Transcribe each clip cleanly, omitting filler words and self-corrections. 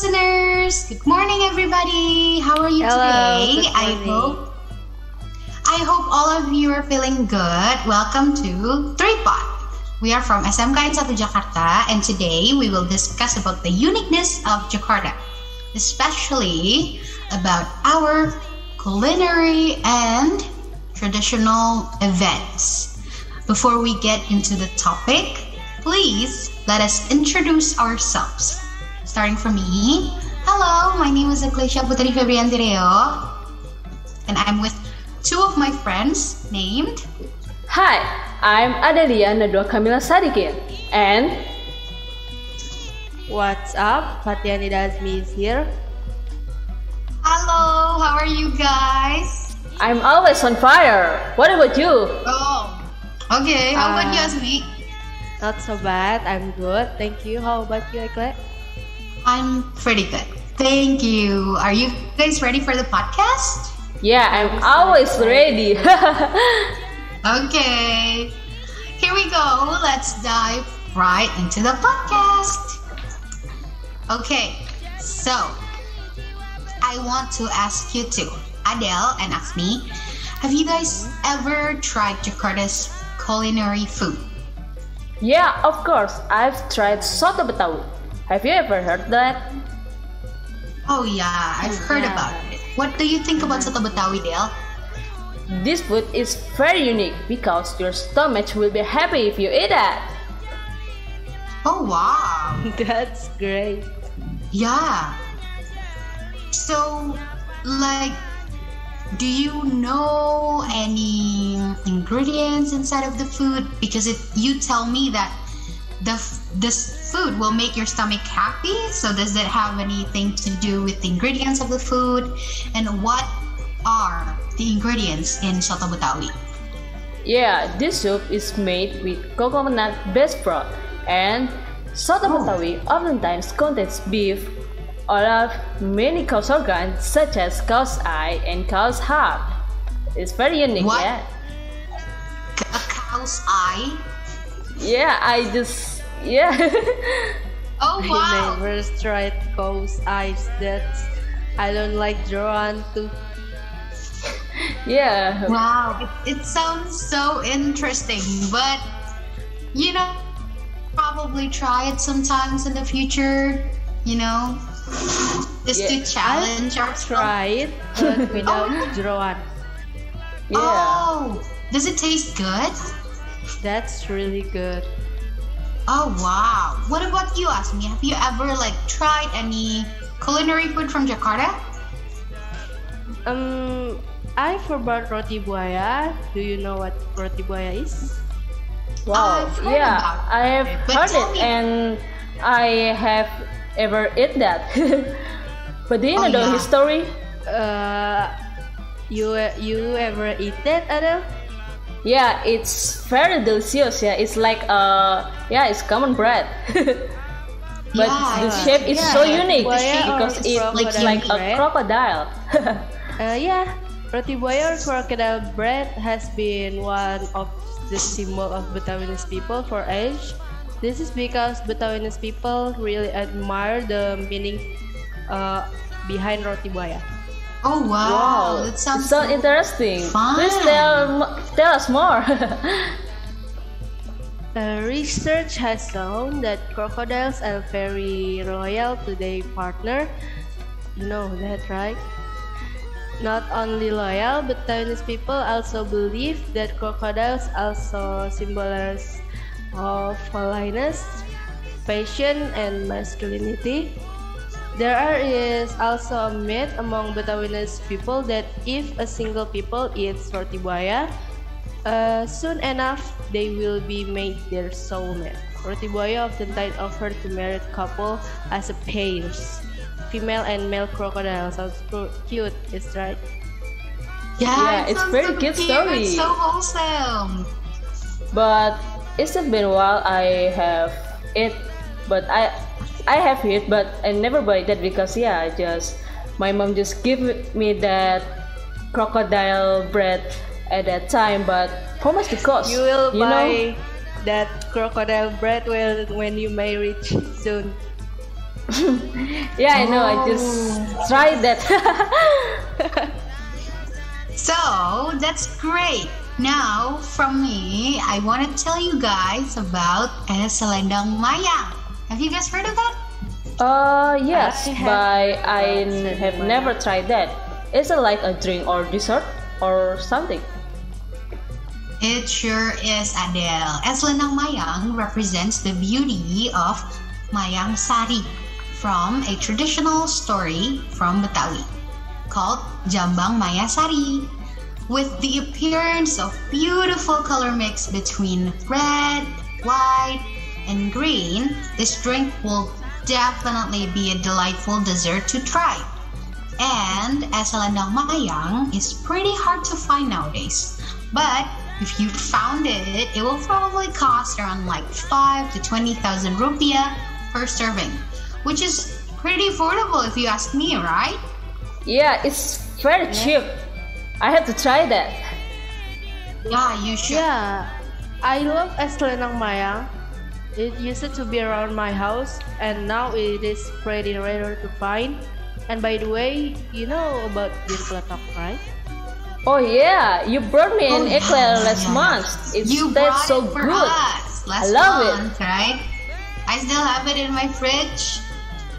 listeners! Good morning, everybody! How are you today? I hope all of you are feeling good. Welcome to Tripod. We are from SMKN 1 Jakarta, and today we will discuss about the uniqueness of Jakarta, especially about our culinary and traditional events. Before we get into the topic, please let us introduce ourselves. Starting from me, hello, my name is Ekklesia Putri Febrianti, and I'm with two of my friends named... Hi, I'm Adelia, Nadwa, Kamila, Sadikin, and... What's up? Fatihah, Nida, Azmi is here. Hello, how are you guys? I'm always on fire. What about you? Oh, okay. How about you, Azmi? Not so bad, I'm good. Thank you. How about you, Ekkle? I'm pretty good. Thank you. Are you guys ready for the podcast? Yeah, I'm always ready. Okay. Here we go. Let's dive right into the podcast. Okay. So, I want to ask you two, Adele and Azmi, have you guys ever tried Jakarta's culinary food? Yeah, of course. I've tried soto Betawi. Have you ever heard that? Oh yeah, I've heard about it. What do you think about soto Betawi, Dale? This food is very unique because your stomach will be happy if you eat it. Oh wow. That's great. Yeah. So, like, do you know any ingredients inside of the food? Because you tell me that this food will make your stomach happy. So does that have anything to do with the ingredients of the food? And what are the ingredients in soto Betawi? Yeah, this soup is made with coconut-based broth, and soto Betawi oftentimes contains beef, olive, many cow's organs such as cow's eye and cow's heart. It's very unique, What? yeah. A cow's eye? Yeah, yeah. Oh wow. I never tried cow's eyes. I don't like Joran too. Yeah. Wow. It sounds so interesting, but you know, probably try it sometimes in the future, you know, just to challenge ourselves. Try it, but without Joran. Yeah. Oh, does it taste good? That's really good. Oh wow. What about you, Azmi? Have you ever tried any culinary food from Jakarta? I forgot roti buaya. Do you know what roti buaya is? Wow. I've heard Yeah, about I have it, but heard tell it, me. and I have ever eat that. But do you know the yeah. history? You ever eat that, Adele? Yeah, it's very delicious. Yeah, it's like it's common bread. But Yeah, the shape is so unique buaya because or it's crocodile like a bread? crocodile. Yeah, roti buaya or crocodile bread has been one of the symbol of Betawinis people for age. This is because Betawinis people really admire the meaning behind roti buaya. Oh wow. That It's sounds so interesting. fun. Please tell us more. Research has shown that crocodiles are very loyal to their partner. You know that, right? Not only loyal, but Taiwanese people also believe that crocodiles also symbolize of holiness, passion, and masculinity. Is also a myth among Betawinis people that if a single people eats roti buaya, soon enough they will be made their soulmate. Roti buaya often tied offered to married couple as a pairs. Female and male crocodile sounds cute, is right? Yeah, it it's sounds very so good cute. story. It's so wholesome. But it's been a while I have it, but I have it, but I never buy that because my mom just give me that crocodile bread at that time. But how much it cost? You will buy know? that crocodile bread when you may reach soon. Yeah, I know. I just tried that. So that's great. Now, from me, I want to tell you guys about selendang mayang. Have you guys heard of that? Yes, but I have never tried that. Is it like a drink or dessert or something? It sure is, Adele. Selendang mayang represents the beauty of mayang sari from a traditional story from Betawi called Jambang Maya Sari. With the appearance of beautiful color mix between red, white, and green, this drink will definitely be a delightful dessert to try. And selendang mayang is pretty hard to find nowadays. But if you found it, it will probably cost around like 5 to 20,000 rupiah per serving, which is pretty affordable if you ask me, right? Yeah, it's very cheap. I have to try that. Yeah, you should. Yeah, I love selendang mayang. It used to be around my house, and now it is pretty rare to find. And by the way, you know about bir peletok, right? Oh yeah, you brought me an Ekklesia last yeah. month. It You tastes brought so it for good. us last I love month, right? I still have it in my fridge.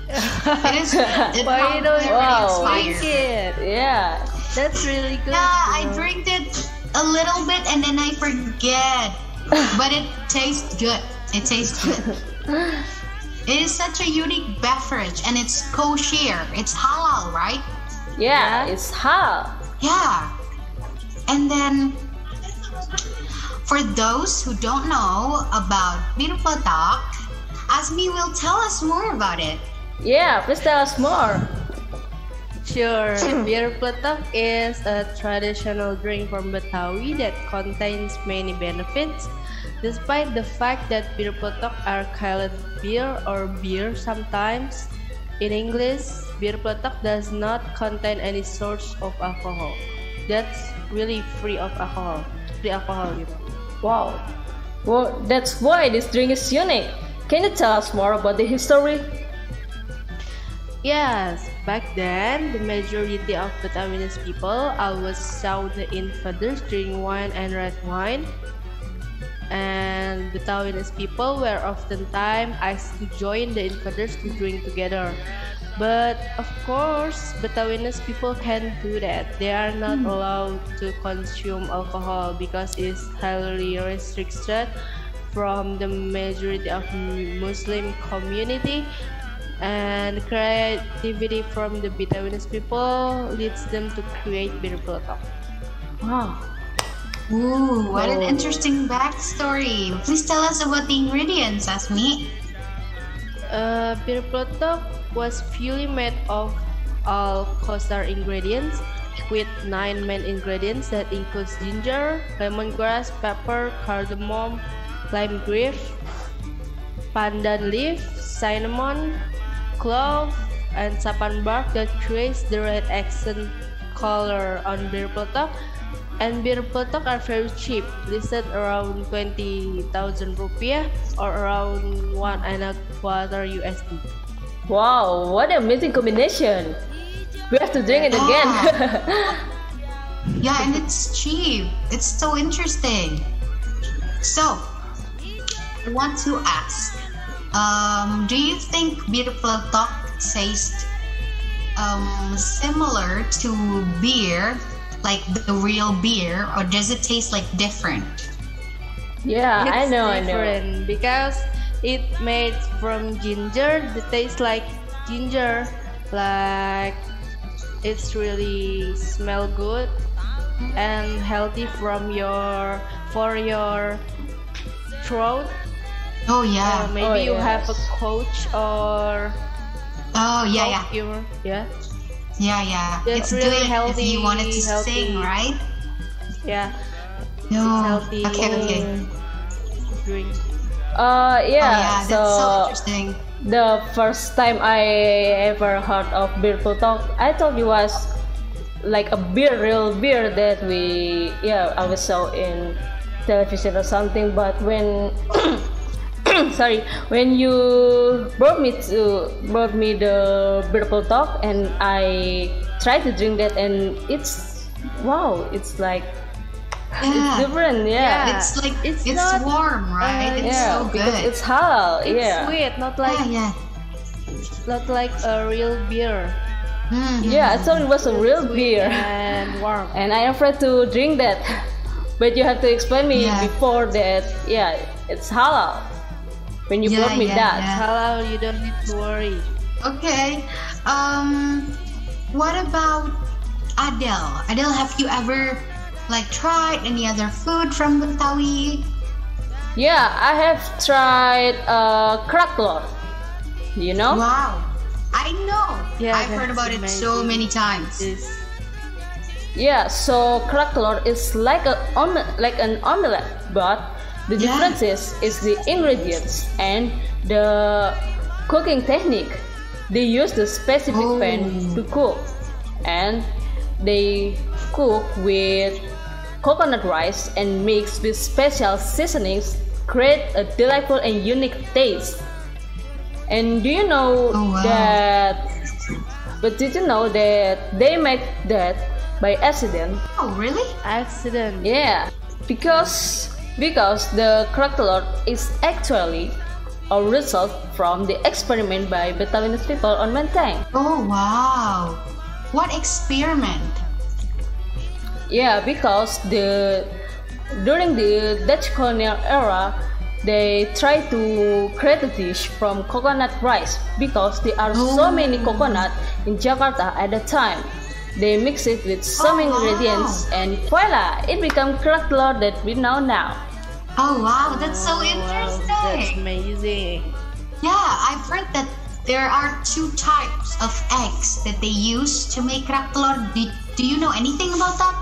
It Why don't you Wow. drink it? Yeah. That's really good. Yeah, I you know. drink it a little bit and then I forget. But it tastes good. It tastes good. It is such a unique beverage and it's kosher. It's halal, right? Yeah, it's halal. Yeah. And then for those who don't know about bir peletok, Azmi will tell us more about it. Yeah, please tell us more. Sure, bir peletok is a traditional drink from Betawi that contains many benefits. Despite the fact that bir peletok are called beer or beer sometimes, in English, bir peletok does not contain any source of alcohol. That's really free of alcohol. Free alcohol, you know. Wow. Well, that's why this drink is unique. Can you tell us more about the history? Yes, back then, the majority of Betawians people always saw the invaders drink wine and red wine. And Betawians people were oftentimes asked to join the invaders to drink together. But of course, Betawians people can't do that. They are not allowed to consume alcohol because it's highly restricted from the majority of Muslim community. And creativity from the Betawians people leads them to create bir peletok. Wow. Ooh, what an interesting backstory. Please tell us about the ingredients, Azmi. Bir peletok was purely made of all kosher ingredients with 9 main ingredients that includes ginger, lemongrass, pepper, cardamom, lime leaf, pandan leaf, cinnamon, clove, and sapan bark that creates the red accent color on bir peletok. And bir peletok are very cheap, listed around 20,000 rupiah or around $1.25 USD. Wow, what an amazing combination. We have to drink it again. Yeah, and it's cheap. It's so interesting. So, I want to ask, do you think bir peletok tastes similar to beer, like the real beer, or does it taste like different? Yeah, I It's know. different because it made from ginger. The taste like ginger, like it's really smell good and healthy for your throat. Oh yeah. Maybe you yes. have a coach or Oh yeah, yeah. yeah. Yeah, yeah. It's It's really good healthy, if you wanted to healthy. sing, right? Yeah, No. healthy. Okay. Drink. Oh, Yeah. yeah, that's so interesting. The first time I ever heard of bir peletok, I thought it was like a real beer that we always saw in television or something. But when sorry, when you brought me the purple talk, and I tried to drink that, and it's wow, it's like it's different, yeah. It's like it's not, warm, right? It's yeah, so because good. it's halal, It's yeah. sweet, not like a real beer. Yeah, I thought it was a real Sweet beer, and warm. and I'm afraid to drink that. But you have to explain me Yeah. before that. Yeah, it's halal. When you Yeah, brought me yeah, that. yeah. Halal, you don't need to worry. Okay. What about Adele? Adele, have you ever like tried any other food from Betawi? Yeah, I have tried kerak telur. You know? Wow. I know. Yeah, I've heard that's about it so amazing. many times. Yeah, so kerak telur is like an omelette, but the Yeah. difference is the ingredients and the cooking technique. They use the specific pan to cook, and they cook with coconut rice and mix with special seasonings, create a delightful and unique taste. And do you know wow. that? But did you know that they make that by accident? Oh, really? Accident. Yeah, because the kerak telur is actually a result from the experiment by Betawinis people on Menteng. Oh, wow. What experiment? Yeah, because during the Dutch colonial era, they try to create a dish from coconut rice because there are so many coconut in Jakarta at the time. They mix it with some ingredients, and voila, it becomes kerak telur that we know now. Oh, wow. That's so Wow, interesting. that's amazing. Yeah, I've heard that there are 2 types of eggs that they use to make kerak telur. Do you know anything about that?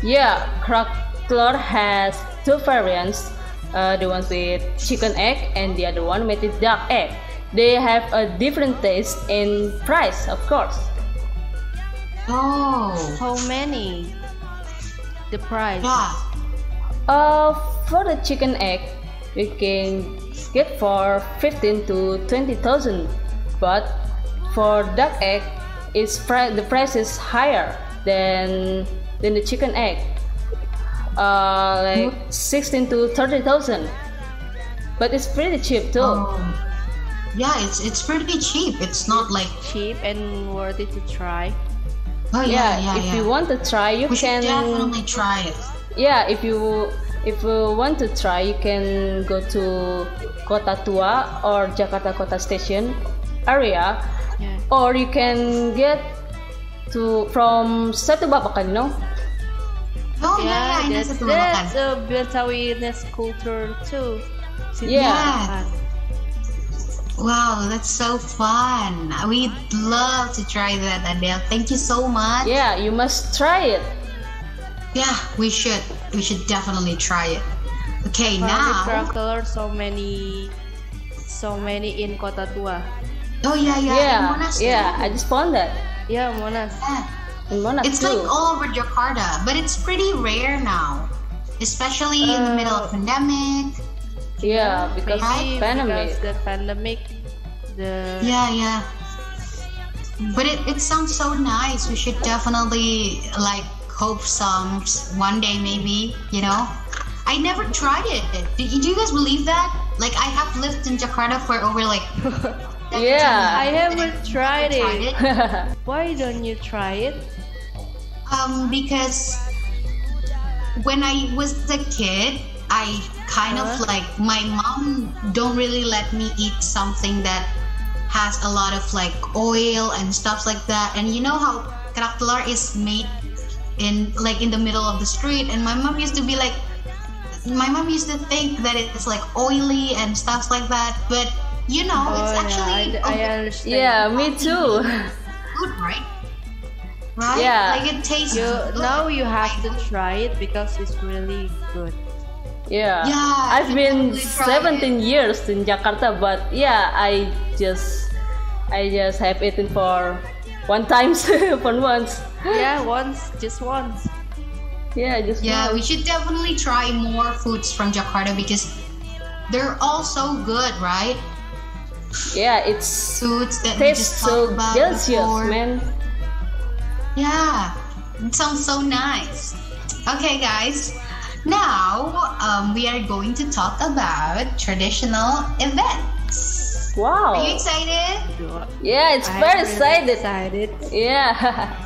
Yeah, kerak telur has 2 variants. The ones with chicken egg and the other one with the duck egg. They have a different taste and price, of course. Oh. How many? The price? Yeah. For the chicken egg, you can get for 15 to 20,000, but for duck egg, the price is higher than the chicken egg. Like 16 to 30,000, but it's pretty cheap too. Oh. Yeah, it's pretty cheap. It's not like Cheap and worth it to try. oh yeah. If you want to try, you we can should definitely try it. Yeah, if you want to try, you can go to Kota Tua or Jakarta Kota Station area, Yeah. or you can get from Satu Babakan, you know? Oh yeah, I know that's Satu Babakan. a Betawinis culture too. Yeah. Wow, that's so fun. We'd love to try that, Adele. Thank you so much. Yeah, you must try it. Yeah, we should. We should definitely try it. Okay, now. kerak telur so many in Kota Tua. Oh yeah. In Monas Yeah, too. I just found that Yeah, Monas. Yeah. in Monas It's too. like all over Jakarta, but it's pretty rare now, especially in the middle of pandemic. Yeah, because Maybe pandemic. because the pandemic, Yeah. But it sounds so nice. We should definitely like hope some one day maybe. You know, I never tried it. Do you guys believe that? Like I have lived in Jakarta for over like. Yeah. I haven't tried it. Why don't you try it? Because when I was a kid, I kind of like my mom don't really let me eat something that has a lot of like oil and stuff like that. And you know how kerak telur is made in the middle of the street, and my mom used to think that it's like oily and stuff like that. But you know, it's actually I understand. Yeah, me too. good, right? Right? Yeah. Like it tastes good. Now you have to try it because it's really good. Yeah. Yeah, I've I been totally try 17 years in Jakarta, but yeah, I just have eaten for one time for once. Yeah, just once. Yeah, just Yeah, we once. should definitely try more foods from Jakarta because they're all so good, right? Yeah, it's Suits that we tastes just so talked about delicious, before. man. Yeah, it sounds so nice. Okay, guys. Now we are going to talk about traditional events. Wow. Are you excited? Yeah, it's I'm very really excited. Yeah.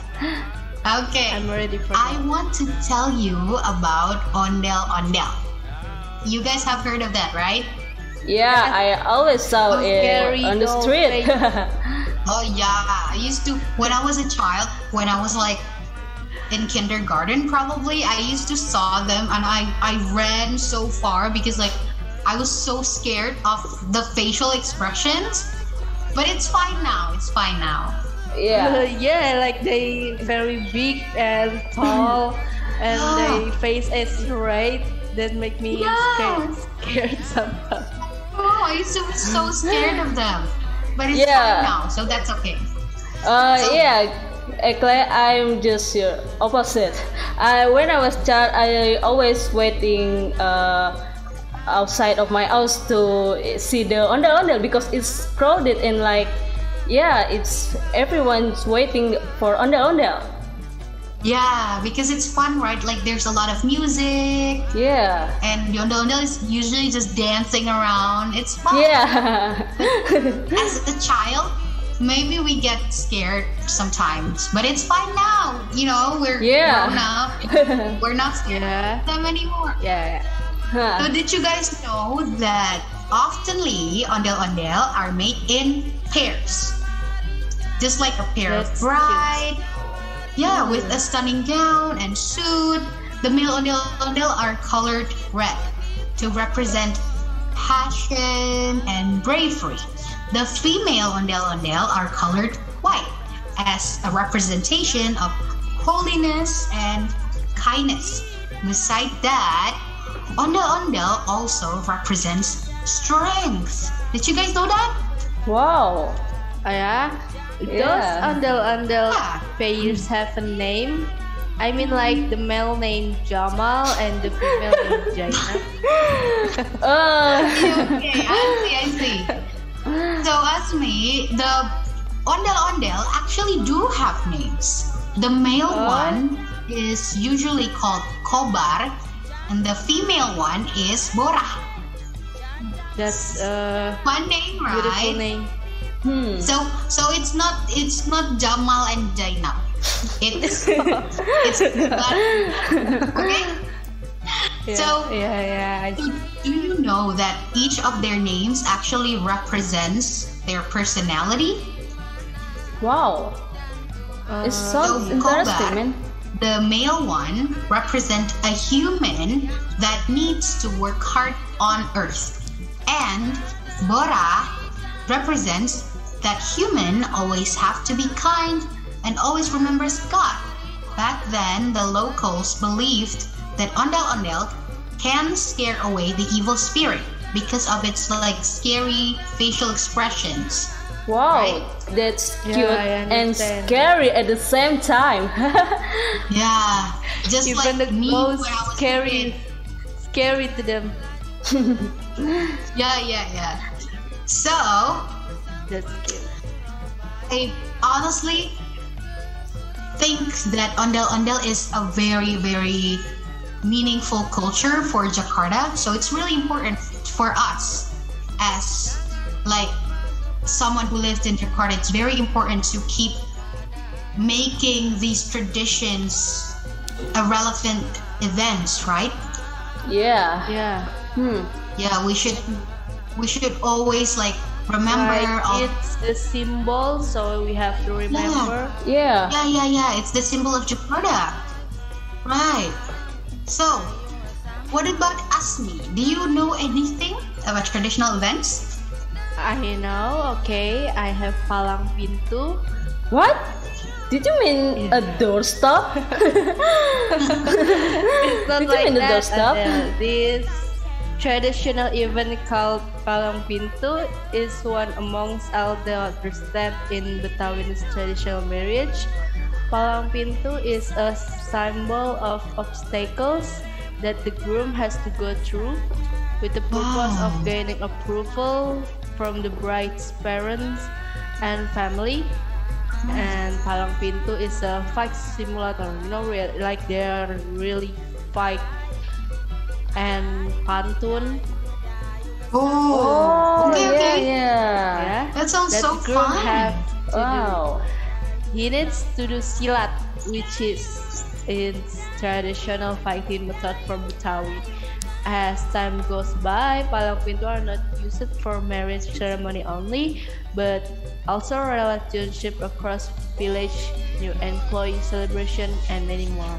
Okay. I'm ready for I that. want to tell you about ondel-ondel. You guys have heard of that, right? Yeah, I always saw it Scary on the doll street. face. Oh yeah, I used to when I was a child, when I was like in kindergarten probably, I used to saw them and I ran so far because like I was so scared of the facial expressions. But it's fine now. It's fine now. Yeah. Yeah, like they very big and tall, and they face is straight. That make me scared sometimes. Oh, I used to be so scared of them. But it's Yeah. fine now, so that's okay. Yeah, Ekklesia, I'm just your opposite. When I was child, I always waiting outside of my house to see the ondel-ondel because it's crowded and like, yeah, it's everyone's waiting for ondel-ondel. Yeah, because it's fun, right? Like there's a lot of music, Yeah. and the ondel-ondel is usually just dancing around. It's fun. Yeah. As a child, maybe we get scared sometimes, but it's fine now. You know, we're Yeah. grown up. We're not scared Yeah. of them anymore. Yeah. Huh. So did you guys know that oftenly ondel-ondel are made in pairs? Just like a pair of That's bride. Yeah, with a stunning gown and suit. The male ondel-ondel are colored red to represent passion and bravery. The female ondel-ondel are colored white as a representation of holiness and kindness. Beside that, ondel-ondel also represents strength. Did you guys know that? Wow. Oh yeah? Those Yeah. ondel-ondel Yeah. pairs have a name. I mean like the male named Jamal and the female named Jaina. Okay, I see. So Azmi, the ondel-ondel actually do have names. The male one is usually called kobar, and the female one is borah. That's a Fun name, beautiful right? name. So it's not Jamal and Jainab. It's okay. Yeah, So yeah. do you know that each of their names actually represents their personality? Wow. It sounds So interesting, Kobar, man. the male one, represent a human that needs to work hard on earth. And Bora represents that human always have to be kind and always remembers God. Back then, the locals believed that ondel-ondel can scare away the evil spirit because of its like scary facial expressions. Wow, Right? that's Yeah, cute I and understand. scary at the same time. Yeah, just Even the like me when I ghosts was a scary, kid. scary to them. Yeah. So, That's cute. I honestly think that ondel-ondel is a very, very meaningful culture for Jakarta. So it's really important for us as like someone who lives in Jakarta. It's very important to keep making these traditions a relevant events, right? Yeah. Yeah. Yeah, we should always like remember Like all. it's a symbol, so we have to remember. Yeah. Yeah. It's the symbol of Jakarta. Right. So, what about Azmi? Do you know anything about traditional events? I know. Okay, I have palang pintu. What? Did you mean a doorstop? It's not Did you like mean the that. doorstop? Adele. This traditional event called palang pintu is one amongst all the others that in Betawi's traditional marriage. Palang pintu is a symbol of obstacles that the groom has to go through. with the purpose of Wow. gaining approval from the bride's parents and family. And Palang Pintu is a fight simulator, like they're really fight. And Pantun, Oh, okay, okay. yeah. That sounds that so the girl fun. have to Wow. do. He needs to do silat, which is its traditional fighting method from Betawi. As time goes by, Palang Pintu are not used for marriage ceremony only, but also relationship across village, new employee celebration, and many more.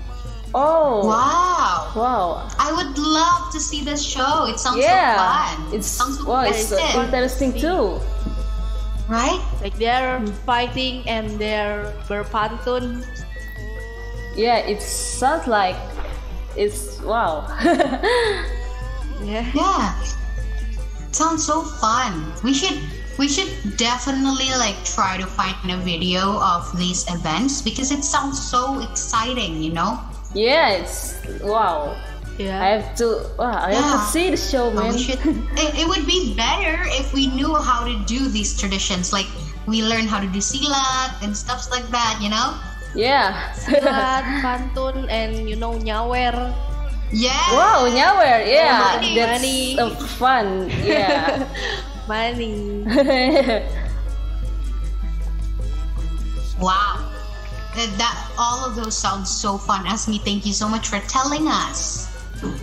Oh. Wow. Wow. I would love to see this show. It sounds so Yeah. fun. It's sounds so wow. It's festive, interesting too. right? Like they're fighting and they're berpantun. Yeah. It sounds like it's wow. Yeah. Yeah. Sounds so fun. We should definitely like try to find a video of these events because it sounds so exciting, you know? Yeah. It's wow. Yeah. I have to. Wow. I have to Yeah. see the show, But man. it would be better if we knew how to do these traditions. Like we learn how to do silat and stuff like that, you know? Yeah. Silat, pantun, and nyawer. Yeah. Wow, nyawer. Yeah, Money. that's Money. fun. Yeah. Money. Wow. That all of those sound so fun. Azmi, thank you so much for telling us.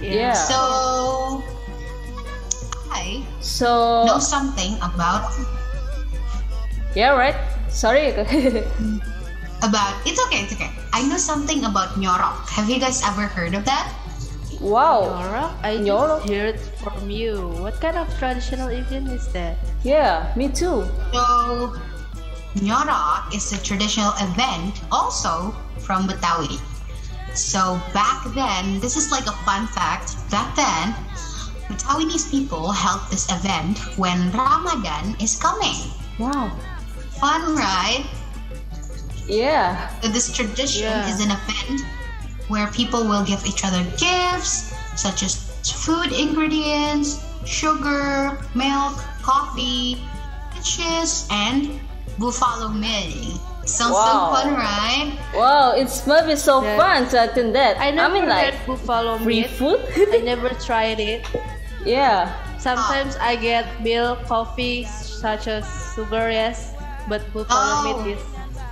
Yeah. So I So know something about yeah, right. Sorry. it's okay. I know something about nyorok. Have you guys ever heard of that? Wow. Nyorok? I Nyorok? just heard from you. What kind of traditional event is that? Yeah, me too. So nyorok is a traditional event also from Betawi. So back then, this is like a fun fact. Back then, Betawiese people held this event when Ramadan is coming. Wow. Fun, right? Yeah. So this tradition Yeah. is an event where people will give each other gifts such as food ingredients, sugar, milk, coffee, fishes, and buffalo milk. Sounds so Wow. fun, right? Wow, it must be so Yeah. fun to attend that. I never mean, like had buffalo free meat. food. I never tried it. Yeah. Sometimes I get milk, coffee, such as sugar, yes, but buffalo meat is,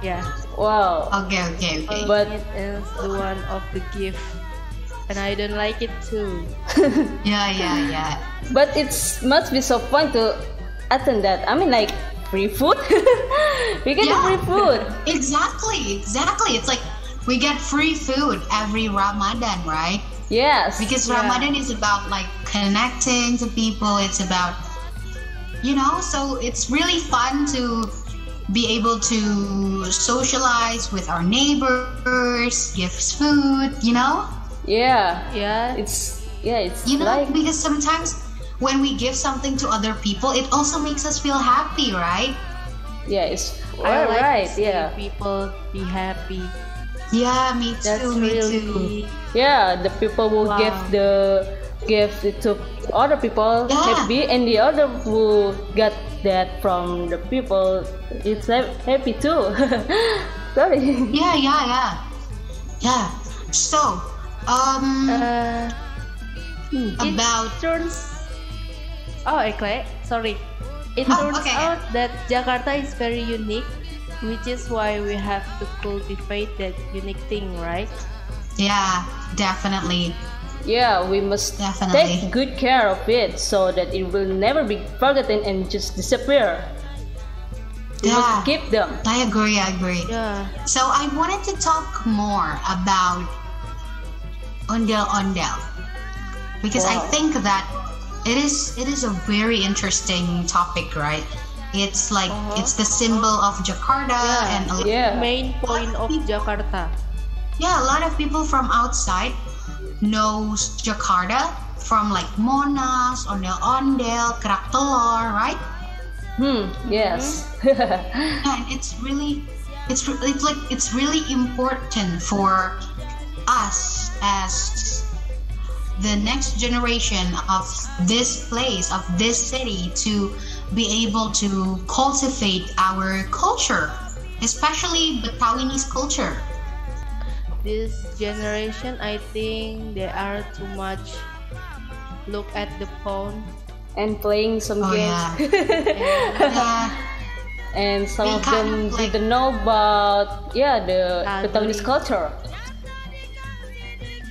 yeah. Wow. Okay. But- It is the one of the gift, and I don't like it too. Yeah. But it must be so fun to attend that. I mean, like free food. We get the free food. Exactly. It's like we get free food every Ramadan, right? Yes. Because Yeah. Ramadan is about like connecting to people. It's about, so it's really fun to be able to socialize with our neighbors, give food, Yeah. Yeah. It's like because sometimes when we give something to other people, it also makes us feel happy, right? yeah, it's I like right. to see Yeah. people be happy. Yeah, me too. That's me too. really Yeah, the people who Wow. give it to other people Yeah. happy, and the other who got that from the people it's happy too. Sorry. Yeah. So, about It turns. Oh, sorry. It Oh, turns okay. out that Jakarta is very unique, which is why we have to cultivate that unique thing, right? yeah, definitely. Yeah, we must Definitely. take good care of it so that it will never be forgotten and just disappear. We Yeah. must keep them. I agree. Yeah. So I wanted to talk more about ondel because I Wow. think that it is a very interesting topic, right? It's like it's the symbol of Jakarta Yeah. and Yeah. Main point of Jakarta. a lot of people from outside knows Jakarta from like Monas, ondel, Kerak Telur, right? Yes. And it's really important for us as the next generation of this place, of this city, to be able to cultivate our culture, especially the Taiwanese culture. This generation, I think they are too much look at the phone. And playing some Oh games. yeah. Yeah. And some They of kind them of like- didn't know about the Taiwanese culture.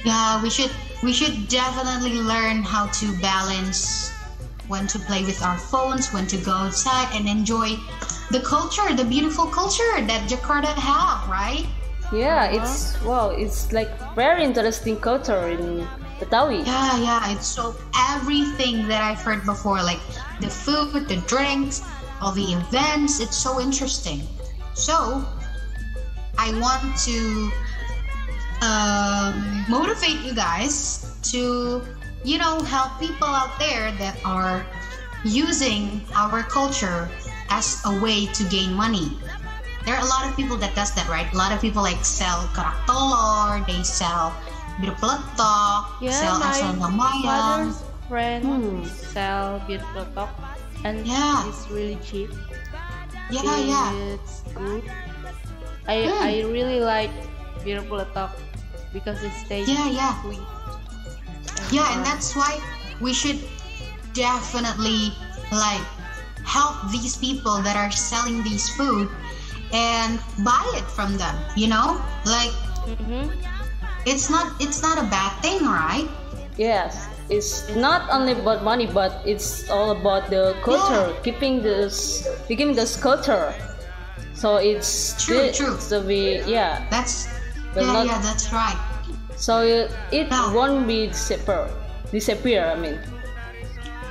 Yeah, we should definitely learn how to balance when to play with our phones, when to go outside and enjoy the culture, the beautiful culture that Jakarta have, right? Yeah, it's like very interesting culture in Betawi. Yeah, it's so everything that I've heard before, like the food, the drinks, all the events, it's so interesting. So, I want to motivate you guys to, help people out there that are using our culture as a way to gain money. There are a lot of people that does that, right? A lot of people like sell kerak telur, they sell bir peletok, sell asal mayang. Father's friend sell bir peletok, and Yeah. it's really cheap. Yeah. It's good. I really like bir peletok because it tastes Yeah. sweet. Yeah, and that's why we should definitely help these people that are selling these food and buy it from them. Mm-hmm. It's not a bad thing, right? Yes, it's not only about money, but it's all about the culture, keeping this culture. So it's True. So That's But not- that's right. so it Yeah. won't be disappear. I mean,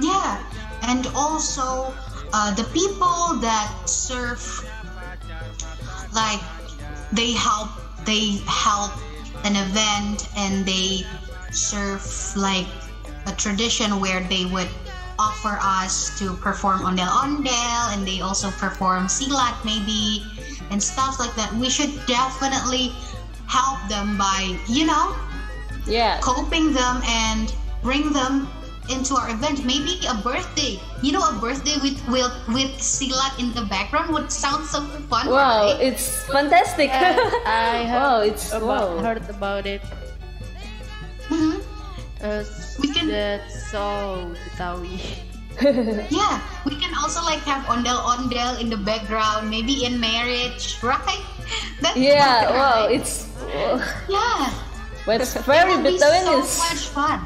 Yeah, and also the people that serve, they help an event, and they serve a tradition where they would offer us to perform ondel-ondel, and they also perform silat maybe and stuff like that. We should definitely help them by yeah, coping them and bring them into our event. Maybe a birthday, a birthday with silat in the background would sound so fun. wow, right? it's fantastic. I have wow. heard about it. Mhm. We can- That's so Betawi. Yeah, we can also have ondel-ondel in the background, maybe in marriage, right? That's Yeah, fun, wow, right? it's Yeah. but it's It very would be Betawians. so much fun.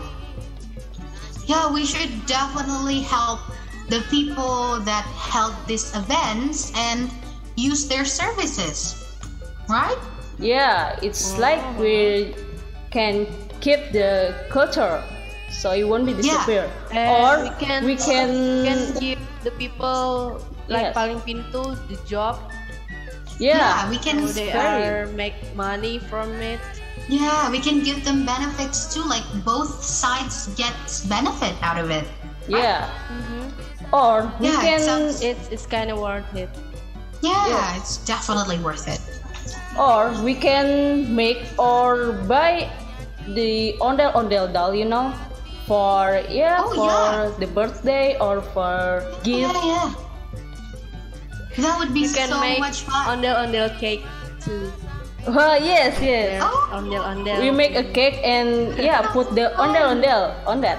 Yeah, we should definitely help the people that held these events and use their services, right? Yeah, it's like we can keep the culture, so it won't be disappear. And Or we can give the people Yes. paling pintu the job, yeah, we can. so they very- are make money from it. Yeah, we can give them benefits too. Both sides get benefit out of it. yeah. Or we Yeah, it can, sounds- It's kind of worth it. Yeah, Yeah. it's definitely worth it. or we can make or buy the ondel doll, for Oh, for yeah. the birthday or for gift. Yeah. That would be You can so make much fun. ondel cake too. Yes. Yeah, Oh. ondel. We make a cake and put the ondel on that.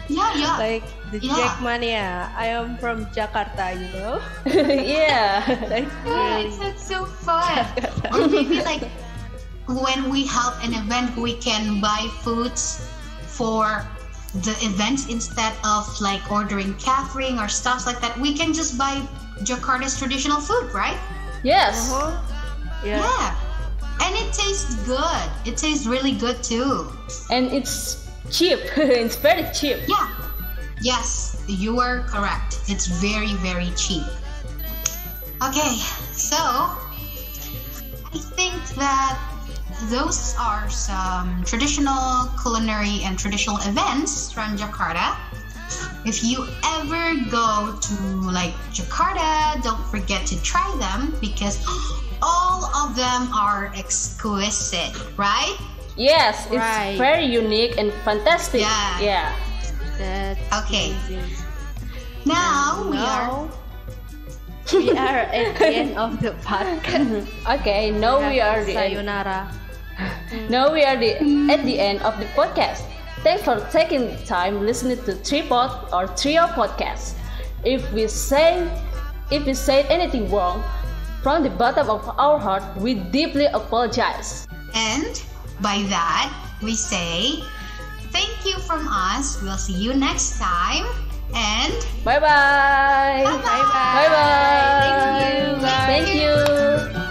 Yeah. like the Yeah. Jackmania. I am from Jakarta, Yeah. Like Yeah, really. it's so fun. Or maybe when we help an event, we can buy foods for the events instead of ordering catering or stuff like that. We can just buy Jakarta's traditional food, right? Yes. Yeah. Yeah. And it tastes good. It tastes really good too. And it's cheap. It's very cheap. Yeah. Yes, you are correct. It's very, very cheap. Okay, so I think that those are some traditional culinary and traditional events from Jakarta. If you ever go to Jakarta, don't forget to try them because all of them are exquisite, right? Yes, it's Right. very unique and fantastic. Yeah. That's Okay. amazing. Now we are. Now we are at the end of the podcast. Okay, now we are the end. Sayonara. Now we are at the end of the podcast. Thanks for taking the time listening to Tripod or Trio podcast. If we said anything wrong, from the bottom of our heart, we deeply apologize. And by that, we say thank you from us. We'll see you next time. And Bye bye. bye bye. Bye bye. Thank you. Thank you.